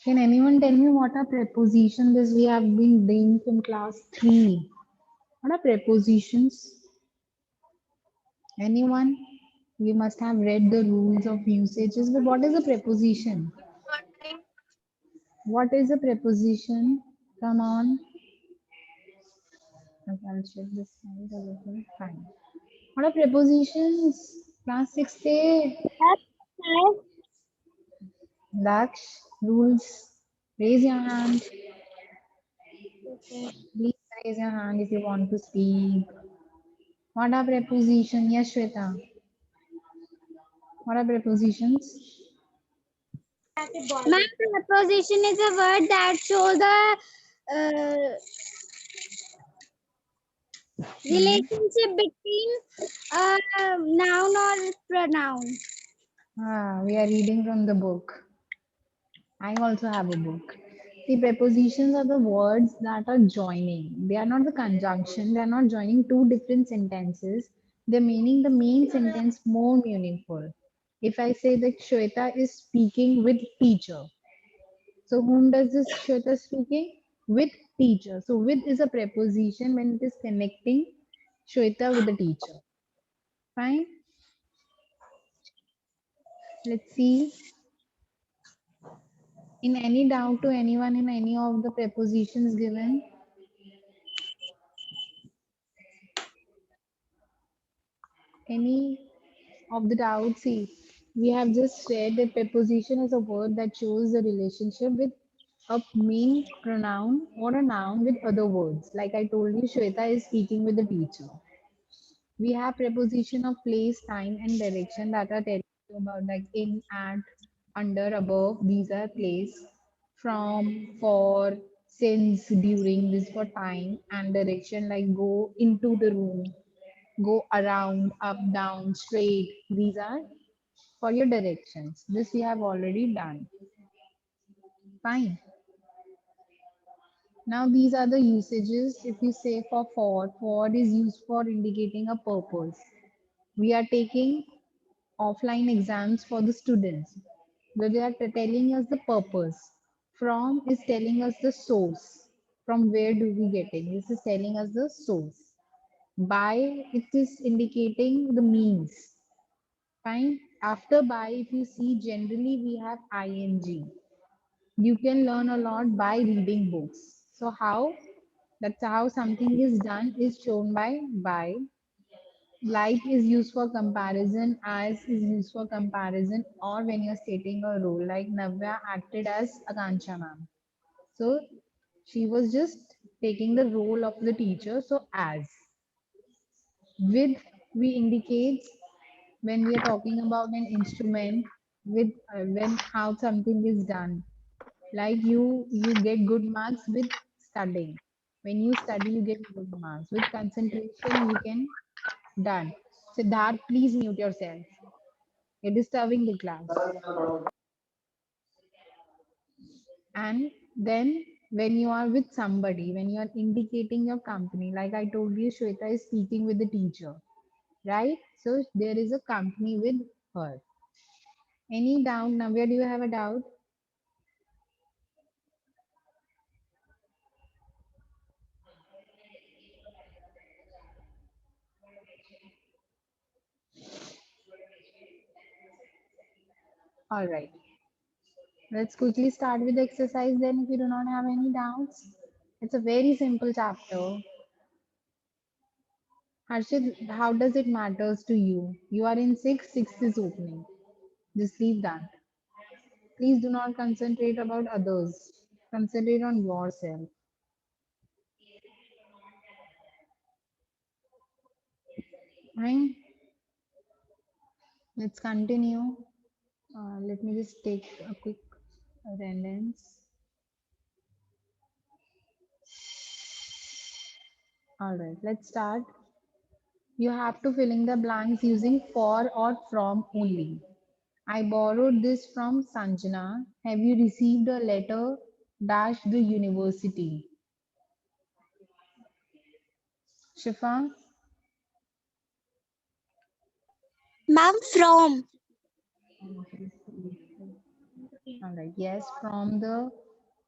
Can anyone tell me what are prepositions this we have been doing from class 3? What are prepositions? Anyone? We must have read the rules of usages, but what is a preposition? What is a preposition? Come on. Okay, I'll check this side a little. Fine. What are prepositions? Class 6A. Daksh, rules. Raise your hand. Please raise your hand if you want to speak. What are prepositions? Yes, Shweta. What are prepositions? Ma'am, preposition is a word that shows the uh, Hmm. relationship between a noun or pronoun. We are reading from the book. I also have a book. See, prepositions are the words that are joining. They are not the conjunction. They are not joining two different sentences. They're making the main sentence more meaningful. If I say that Shweta is speaking with teacher, so whom does this Shweta speaking? With teacher. So with is a preposition when it is connecting Shweta with the teacher. Fine. Let's see. In any doubt to anyone in any of the prepositions given? Any of the doubts? See, we have just said that preposition is a word that shows the relationship with a main pronoun or a noun with other words. Like I told you, Shweta is speaking with the teacher. We have preposition of place, time, and direction that are telling you about like in, at, under, above. These are place, from, for, since, during. This for time and direction like go into the room, go around, up, down, straight. These are for your directions. This we have already done. Fine. Now these are the usages. If you say for is used for indicating a purpose. We are taking offline exams for the students. Where they are telling us the purpose. From is telling us the source. From where do we get it? This is telling us the source. By, it is indicating the means. Fine. After by, if you see, generally we have ing. You can learn a lot by reading books. So how? That's how something is done is shown by by. Like is used for comparison, as is used for comparison, or when you're stating a role. Like Navya acted as Akanksha ma'am. So she was just taking the role of the teacher. So as. With we indicates when we are talking about an instrument with when how something is done. Like you get good marks with studying. When you study, you get good marks. With concentration, you can done. Siddharth, please mute yourself. You're disturbing the class. And then when you are with somebody, when you are indicating your company, like I told you, Shweta is speaking with the teacher, right? So there is a company with her. Any doubt? Navya, do you have a doubt? All right. Let's quickly start with the exercise then if you do not have any doubts. It's a very simple chapter. Harshit, how does it matters to you? You are in sixth is opening. Just leave that. Please do not concentrate about others. Concentrate on yourself. Fine. Let's continue. Let me just take a quick attendance. All right, let's start. You have to fill in the blanks using for or from only. I borrowed this from Sanjana. Have you received a letter dash the university? Shifa, Ma'am, from. All right. Yes, from the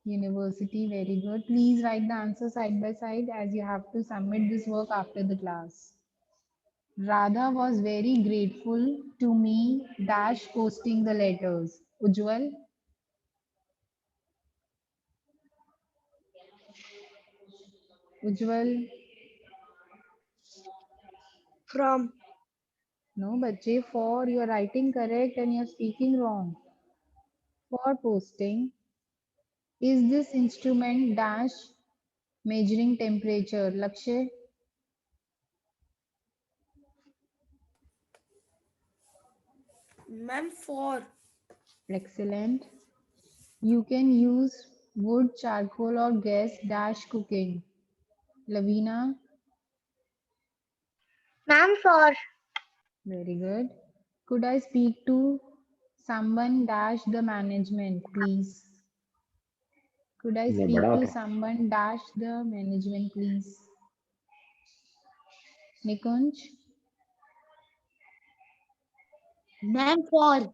university. Very good. Please write the answer side by side as you have to submit this work after the class. Radha was very grateful to me dash posting the letters. Ujjwal, Ujjwal, From. no, bache, for you are writing correct and you are speaking wrong. For posting, is this instrument dash measuring temperature? Lakshay, Ma'am, for. excellent. You can use wood, charcoal, or gas dash cooking. Lavina, Ma'am, for. very good. Could I speak to someone dash the management, please? Could I मैं speak बड़ा to था someone dash the management, please? Nikunj, Ma'am, for.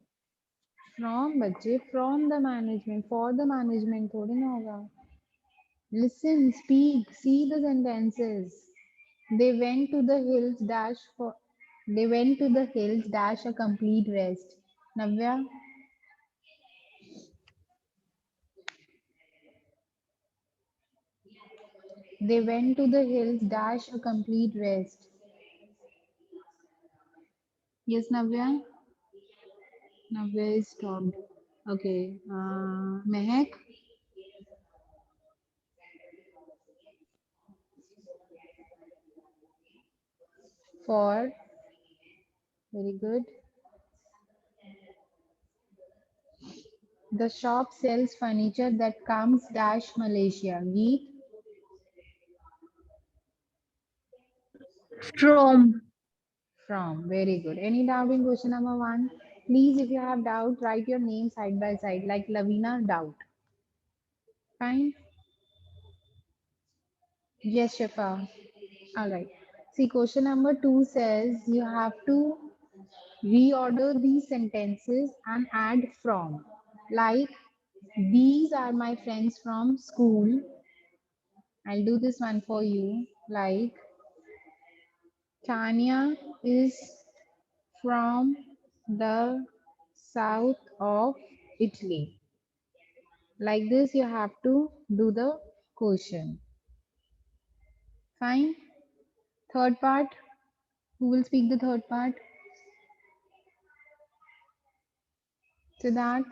from बच्चे from the management, for the management थोड़ी ना होगा. Listen, speak, see the sentences. They went to the hills dash for. They went to the hills dash a complete rest. Navya, they went to the hills dash a complete rest. Yes, Navya. Navya is stopped. Okay. Mehak, for. Very good. The shop sells furniture that comes dash Malaysia. Geet, From. from. Very good. Any doubt in question number one? Please, if you have doubt, write your name side by side like Lavina doubt. Fine. Yes, Shifa. All right. See, question number two says you have to reorder these sentences and add from. Like, these are my friends from school. I'll do this one for you. Like, Tanya is from the south of Italy. Like this, you have to do the question. Fine. Third part. Who will speak the third part? Siddharth.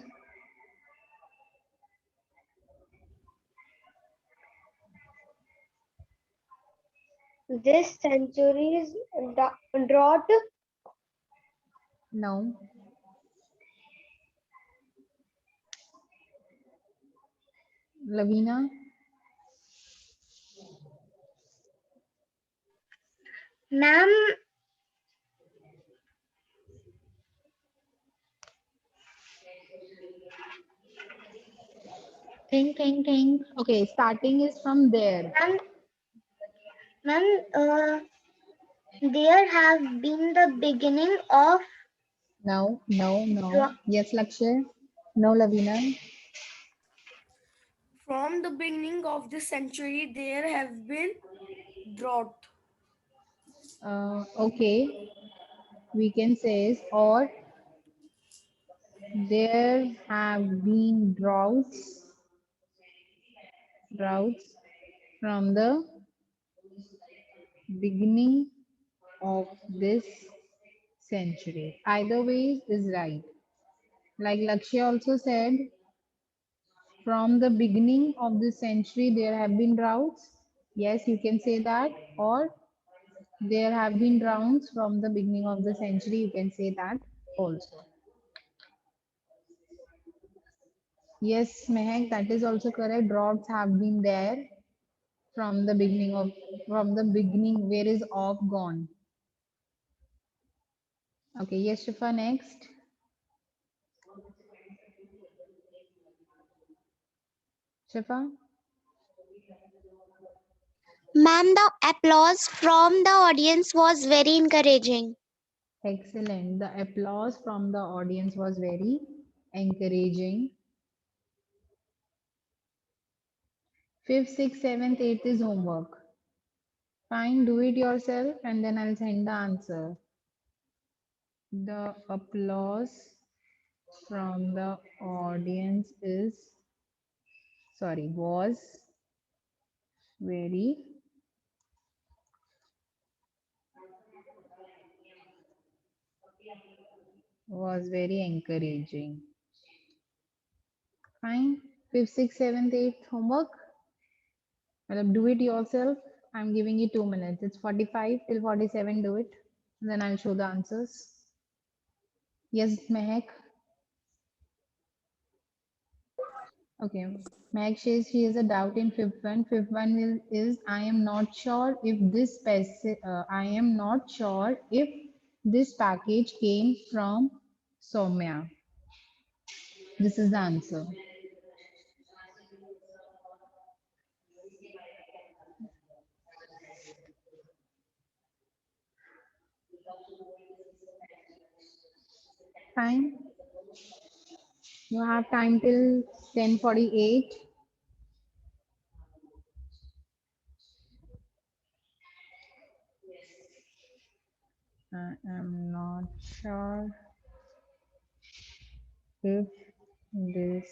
This century's drought. No. Lavina. Ma'am, Think. Okay, starting is from there. ma'am, there have been the beginning of No. drought. Yes, Lakshay. No, Lavina. From the beginning of the century, there have been drought. Okay, we can say or there have been droughts from the beginning of this century. Either way is right. Like Lakshya also said, from the beginning of this century there have been droughts. Yes, you can say that. Or there have been droughts from the beginning of the century. You can say that also. Yes, Mehak, that is also correct. Droughts have been there from the beginning. Where is off gone? Okay, yes, Shifa, next. Shifa, Ma'am, the applause from the audience was very encouraging. excellent. The applause from the audience was very encouraging. 5th, 6th, 7th, 8th is homework. Fine, do it yourself and then I'll send the answer. The applause from the audience was very encouraging. Fine. 5th, 6th, 7th, 8th homework. Do it yourself. I'm giving you 2 minutes. It's 45 till 47. Do it. Then I'll show the answers. Yes, Mehak. Okay. Mehak says she has a doubt in fifth one. Fifth one is I am not sure if I am not sure if this package came from Soumya. This is the answer. Fine. You have time till 10:48. I am not sure if this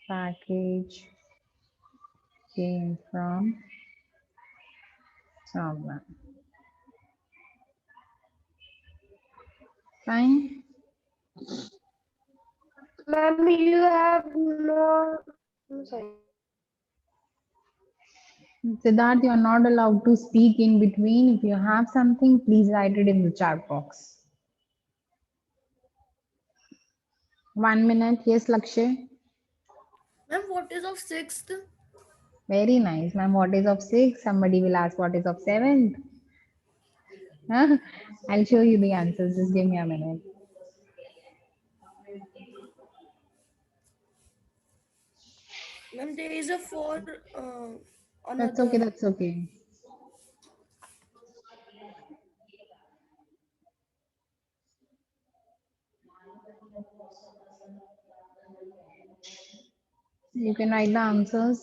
package came from someone. Fine. Ma'am, you have no. I'm sorry. Siddharth, you are not allowed to speak in between. If you have something, please write it in the chat box. 1 minute. Yes, Lakshay. Ma'am, what is of sixth? Very nice. Ma'am, what is of 6? Somebody will ask what is of 7th. Huh? I'll show you the answers. Just give me a minute. Ma'am, there is a four That's okay. another. That's okay. You can write the answers.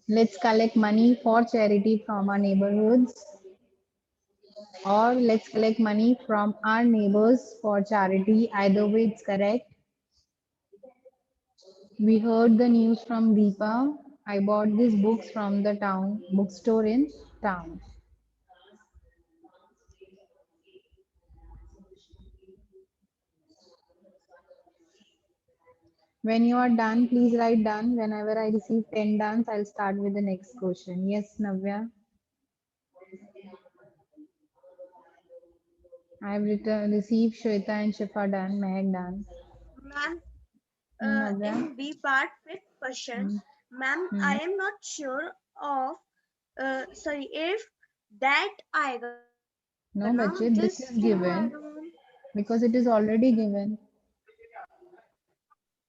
Let's collect money for charity from our neighborhoods, or let's collect money from our neighbors for charity. Either way, it's correct. We heard the news from Deepa. I bought these books from the town bookstore in town. When you are done, please write done. Whenever I receive 10 done, I'll start with the next question. Yes, Navya. I've received Shweta and Shifa done. Mehak done. Ma'am, Navya. in B part, fifth question, Hmm. ma'am, Hmm. I am not sure of, if that आएगा No, ना Bache, this this is क्यों given आएगा ma'am? because it is already given.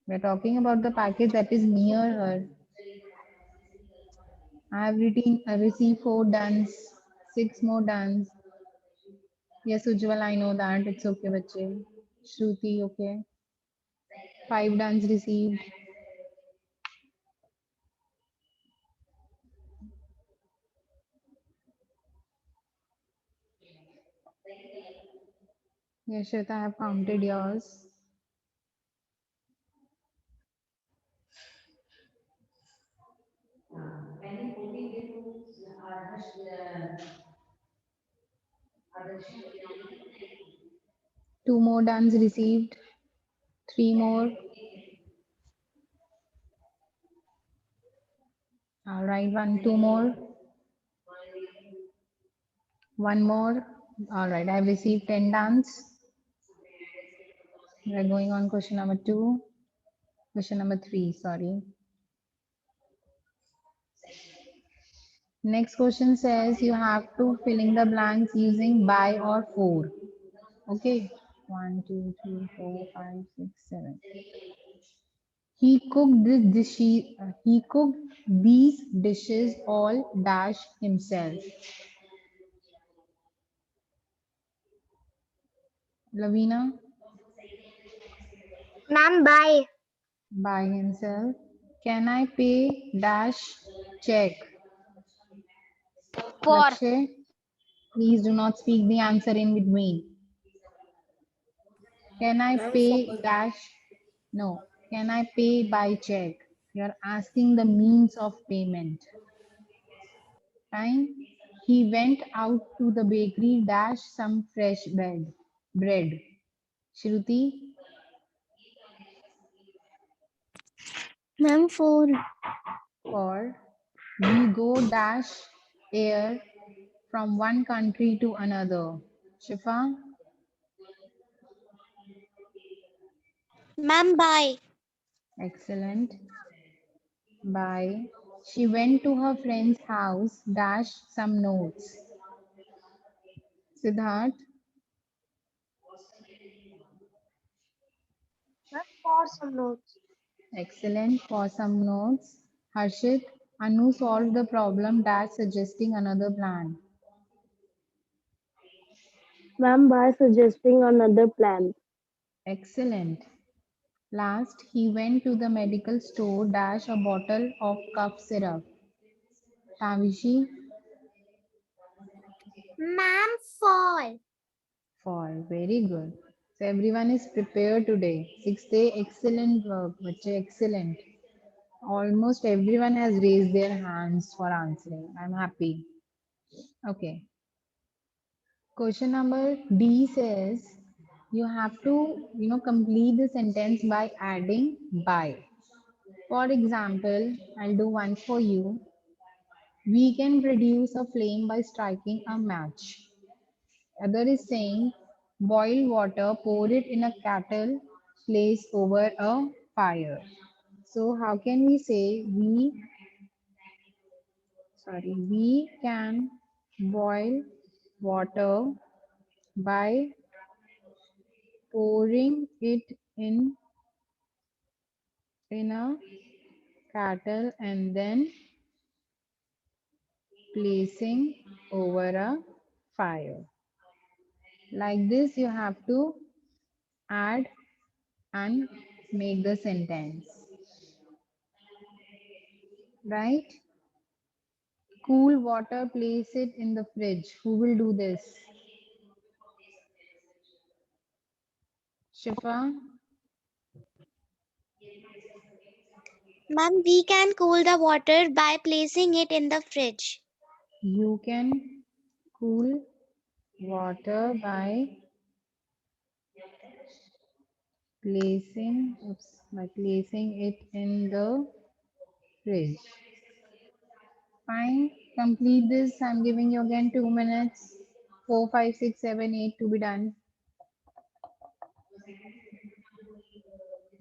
We're talking about the package that is near her. I received 4 duns, 6 more duns. Yes, Ujjwal, I know that. It's okay, bache. Shruti, okay. 5 duns received. Yes, Shweta, I have counted yours. Two more duns received. 3 more. All right, two more. One more. All right, I've received 10 duns. We're going on question number 2. Question number 3, sorry. Next question says you have to fill in the blanks using by or for. Okay. 1, 2, 3, 4, 5, 6, 7. He cooked he cooked these dishes all dash himself. Lavina, Ma'am, bye. by himself. Can I pay dash check? For. Lakshay, please do not speak the answer in between. Can I Ma'am, pay for dash? No. Can I pay by check? You're asking the means of payment. Time. He went out to the bakery dash some fresh bread. Shruti, Ma'am, for. for we go dash air from one country to another. Shifa, Ma'am, by. excellent. By she went to her friend's house dash some notes. Siddharth, Ma'am, for some notes. excellent for some notes. Harshit, Anu solved the problem dash suggesting another plan. Ma'am, by suggesting another plan. Excellent. Last, he went to the medical store dash a bottle of cough syrup. Tavishi, Ma'am, for. for very good. So everyone is prepared today. Sixth day, excellent work. Bache, excellent. Almost everyone has raised their hands for answering. I'm happy. Okay. Question number D says you have to, complete the sentence by adding by. For example, I'll do one for you. We can produce a flame by striking a match. Other is saying boil water, pour it in a kettle, place over a fire. So how can we say we can boil water by pouring it in a kettle and then placing over a fire. Like this, you have to add and make the sentence. Right? Cool water, place it in the fridge. Who will do this? Shifa? Ma'am, we can cool the water by placing it in the fridge. You can cool water by placing it in the fridge. Fine. Complete this. I'm giving you again 2 minutes. 4, 5, 6, 7, 8 to be done.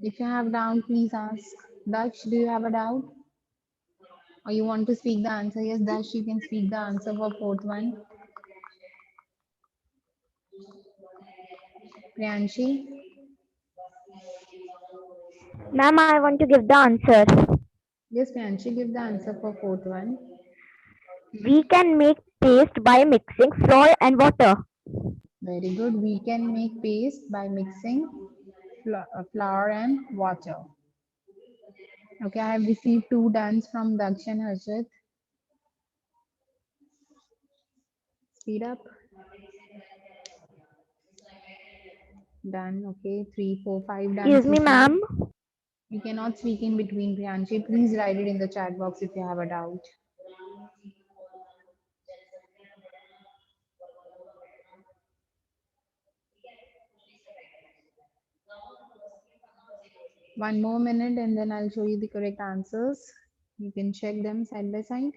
If you have doubt, please ask. Daksh, do you have a doubt? Or you want to speak the answer? Yes, Daksh, you can speak the answer for fourth one. Priyanshi? Ma'am, I want to give the answer. Yes, Priyanshi, give the answer for fourth one. We can make paste by mixing flour and water. Very good. We can make paste by mixing flour and water. Okay, I have received 2 duns from Daksh and Harshit. Speed up. Done. Okay, 3, 4, 5 duns. Excuse me, ma'am. You cannot speak in between, Priyanshi. Please write it in the chat box if you have a doubt. One more minute and then I'll show you the correct answers. You can check them side by side.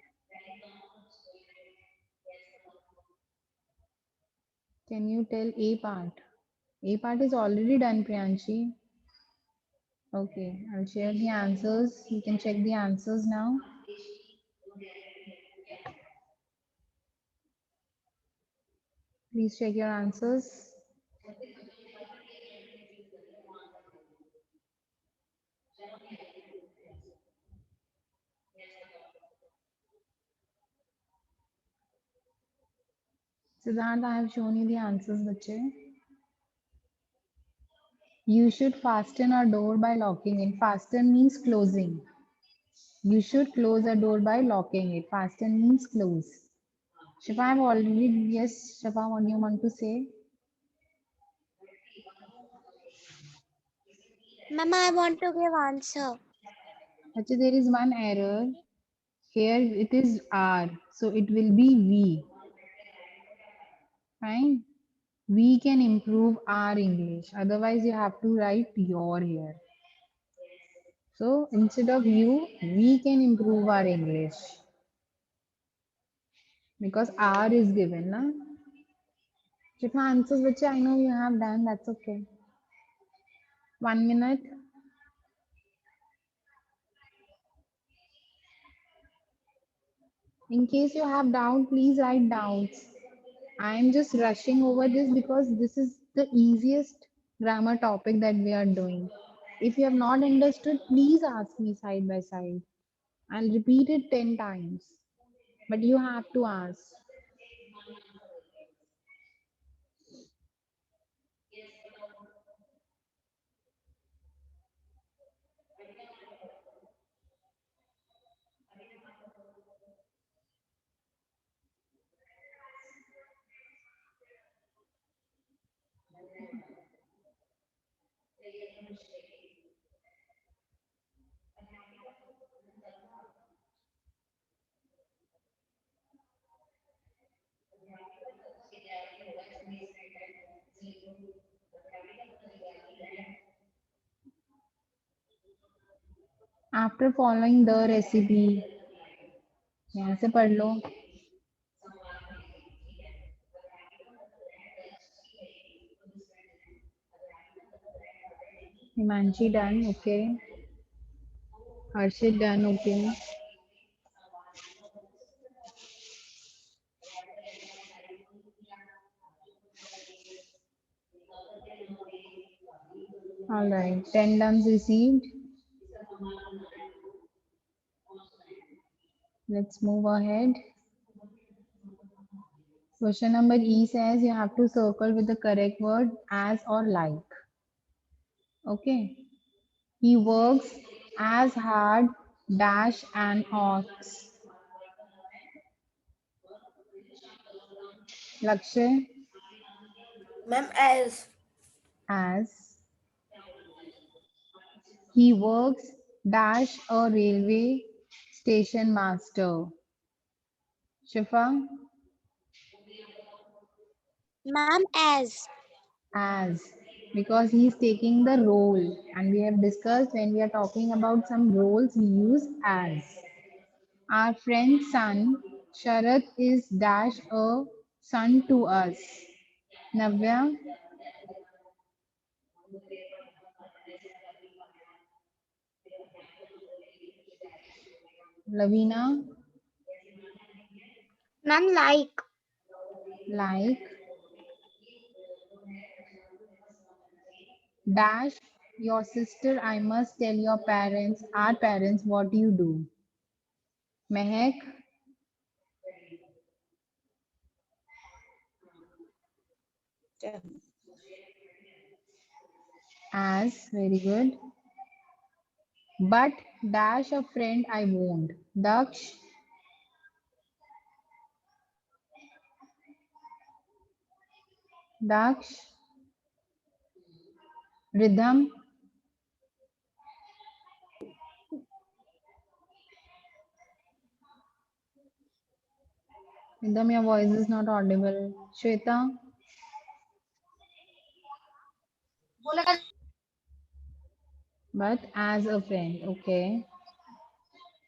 Can you tell A part? A part is already done, Priyanshi. Okay, I'll share the answers. You can check the answers now. Please check your answers. Siddharth, I have shown you the answers, bache. You should fasten a door by locking it. Fasten means closing. You should close a door by locking it. Fasten means close. Shifa, I've already, yes, Shifa, what do you want to say? Ma'am, I want to give answer. Actually, there is one error. Here it is R, so it will be V. Fine. We can improve our English. Otherwise, you have to write your here. So instead of you, we can improve our English because R is given. Na? Shifa answers which I know you have done. That's okay. 1 minute. In case you have doubt, please write doubts. I am just rushing over this because this is the easiest grammar topic that we are doing. If you have not understood, please ask me side by side. I'll repeat it 10 times, but you have to ask. After following the recipe, यहाँ से पढ़ लो. Himanshi done, okay. Harshit done, okay. All right, 10 done received. Let's move ahead. Question number E says you have to circle with the correct word as or like. Okay. He works as hard dash an ox. Lakshay Ma'am, as he works dash a railway station master. Shifa Ma'am, as because he is taking the role and we have discussed when we are talking about some roles we use as. Our friend's son Sharath is dash a son to us. Navya Lavina Ma'am, like dash your sister I must tell your parents our parents what you do. Mehak as very good. But dash a friend I won't. Daksh Daksh Rhythm Rhythm your voice is not audible. Shweta but as a friend. Okay.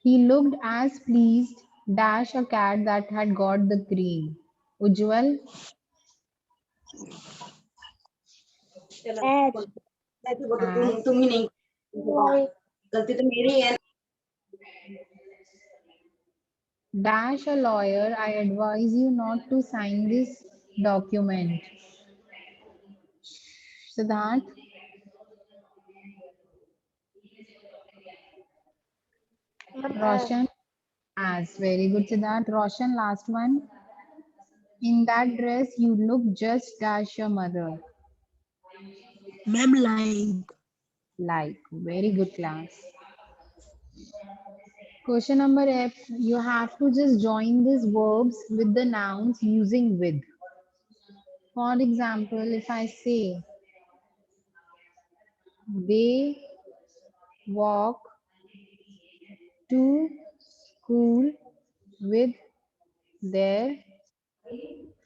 He looked as pleased dash a cat that had got the cream. Ujjwal as, as like, dash a lawyer I advise you not to sign this document. Siddharth Roshan as very good Siddharth. Roshan last one. In that dress you look just dash your mother. ma'am, like. Like very good class. Question number F, you have to just join these verbs with the nouns using with. For example, if I say they walk to school with their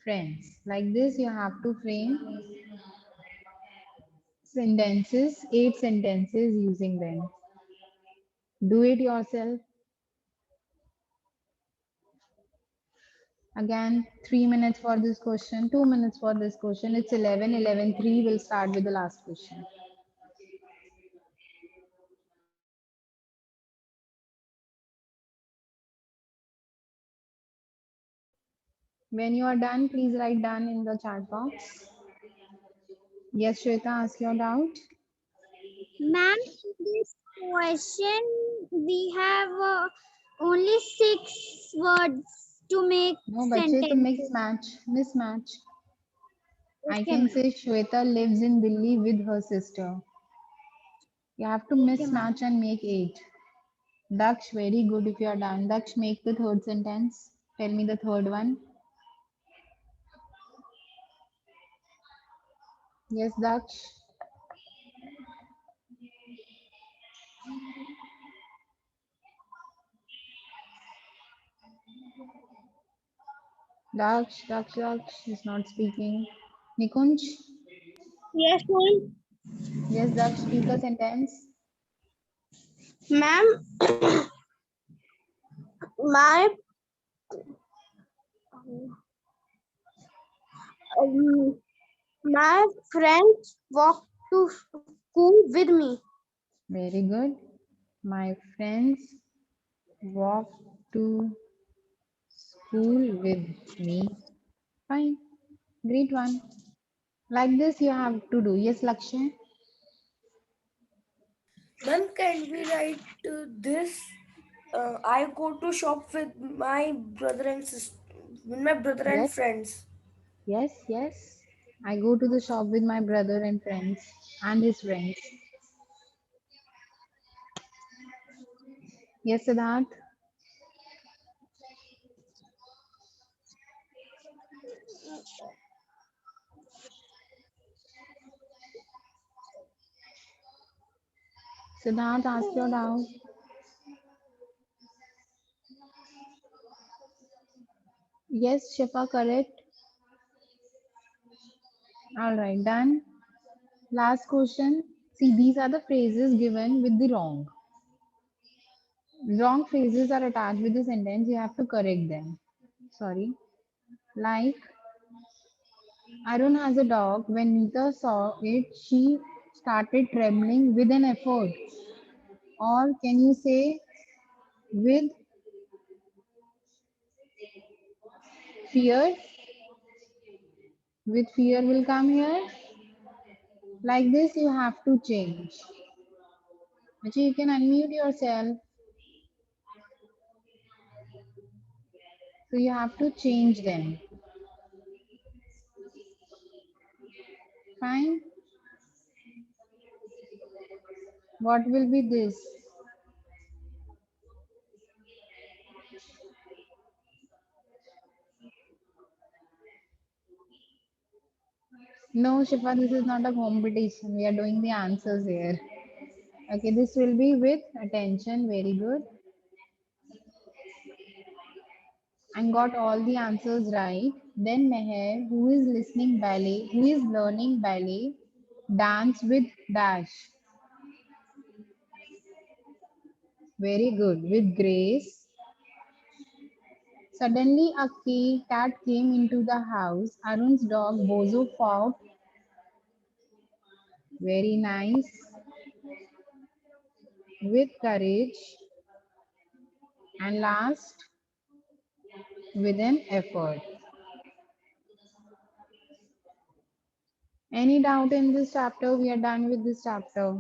friends. Like this, you have to frame sentences, 8 sentences using them. Do it yourself. Again, 3 minutes for this question, 2 minutes for this question. It's 11, 11, 3. We'll start with the last question. When you are done, please write done in the chat box. Yes, Shweta, ask your doubt. Ma'am, in this question we have only 6 words to make No, बच्चे तो mix sentences. match, mismatch. I Okay, can ma'am. say Shweta lives in Delhi with her sister. You have to Okay, ma'am. mismatch and make 8. Daksh, very good if you are done. Daksh, make the third sentence. Tell me the third one. Yes, Daksh. Daksh is not speaking. Nikunj, Yes, ma'am. yes, Daksh, speak a sentence. Ma'am, my um, my friends walk to school with me. Very good. My friends walk to school with me. Fine. Great one. Like this, you have to do. Yes, Lakshya. Ma'am, can we write this? I go to shop with my brother and sister, with my brother and Yes, friends. yes. I go to the shop with my brother and friends and his friends. Yes, Siddharth. Siddharth, ask your doubt. Yes, Shifa, correct. All right, done. Last question. See, these are the phrases given with the wrong. Wrong phrases are attached with the sentence. You have to correct them. Sorry. Like, Arun has a dog. When Nita saw it, she started trembling with an effort. Or can you say with fear? With fear will come here. Like this, you have to change. Actually, you can unmute yourself. So you have to change them. Fine. What will be this? No, Shifa, this is not a competition. We are doing the answers here. Okay, this will be with attention. Very good. And got all the answers right. Then Meher, who is listening ballet, who is learning ballet, dance with dash. Very good. With grace. Suddenly a cat came into the house. Arun's dog Bozo fought. Very nice. With courage. And last, with an effort. Any doubt in this chapter? We are done with this chapter.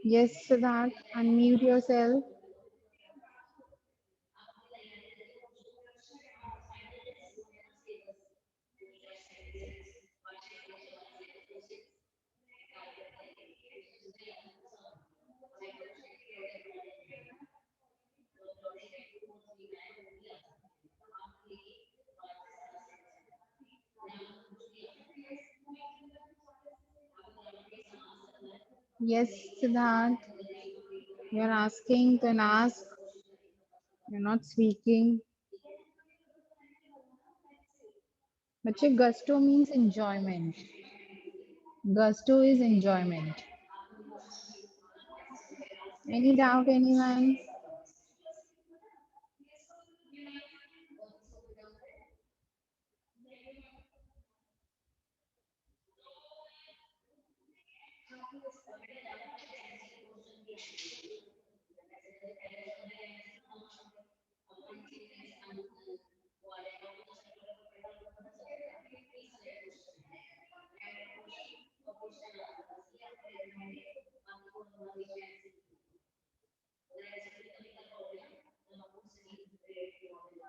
Yes, Siddharth, unmute yourself. Yes, Siddharth, you're asking, can ask. You're not speaking. बच्चे, gusto means enjoyment. Gusto is enjoyment. Any doubt, anyone?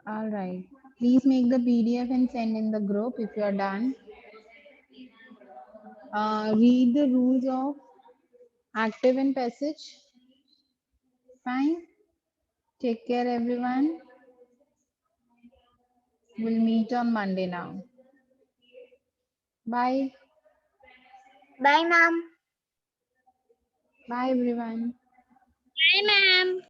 All right. Please make the PDF and send in the group if you are done. Read the rules of active and passage. Fine. Take care, everyone. We'll meet on Monday now. Bye. Bye, ma'am. Bye, everyone. Bye, ma'am.